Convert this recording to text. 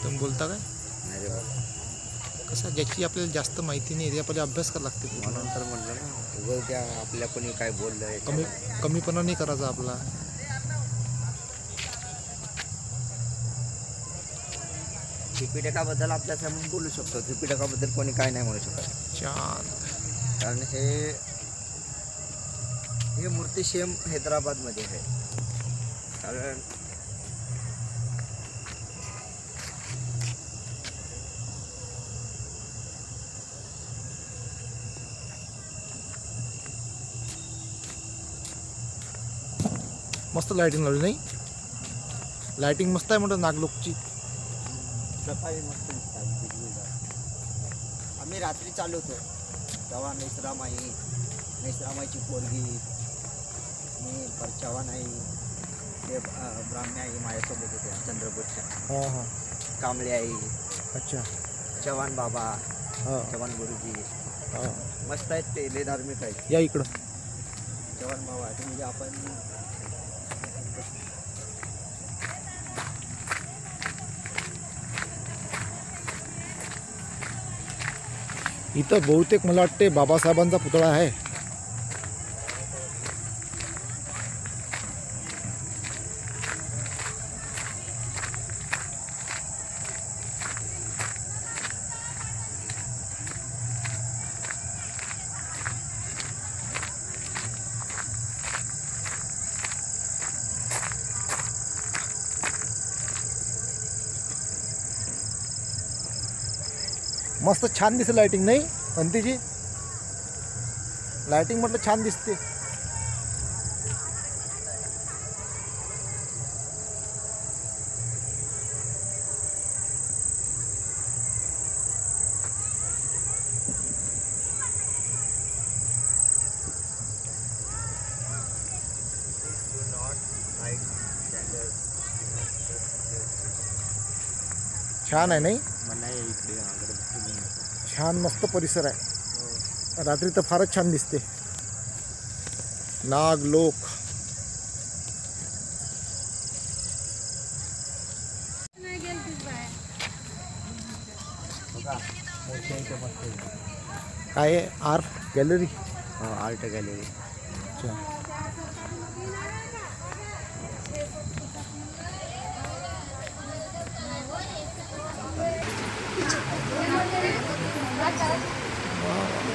तुम्ही बोलता काय? कसं ज्याची आपल्याला जास्त माहिती नाही ते आपल्याला अभ्यास करायला लागते. म्हणून तर म्हणलं ना, उगाच त्या आपल्या कोणी काय बोललं कमीपणा नाही करायचा आपला. त्रिपिटकाबद्दल आपल्यासमोर बोलू शकतो, त्रिपिटकाबद्दल कोणी काय नाही म्हणू शकत. छान. कारण हे मूर्ती सेम हैदराबादमध्ये आहे. कारण मस्त लाइटिंग लावली नाही? लाइटिंग मस्त आहे म्हणतो नागलोकची. सकाळी मस्त दिसतात. आम्ही रात्री चालू होतो तेव्हा नैसरामाईची पोरगी मी चव्हाण आई ते ब्राह्मी आई माझ्यासोबत होते चंद्रपूरच्या. हां हां. कांबळे आई. अच्छा. चव्हाण बाबा. हां. चव्हाण गुरुजी. हां. मस्त आहेत ते, लय धार्मिक आहेत. या इकडं. चव्हाण बाबा ते म्हणजे आपण इथं बहुतेक मला वाटते बाबासाहेबांचा पुतळा आहे. मस्त छान दिसते लाइटिंग नाही अंतीची? लाइटिंग म्हटलं छान दिसते. छान आहे नाही? छान मस्त परिसर आहे. रात्री तर फारच छान दिसते. नागलोक. काय आहे? Art gallery. Art gallery. अच्छा. Wow.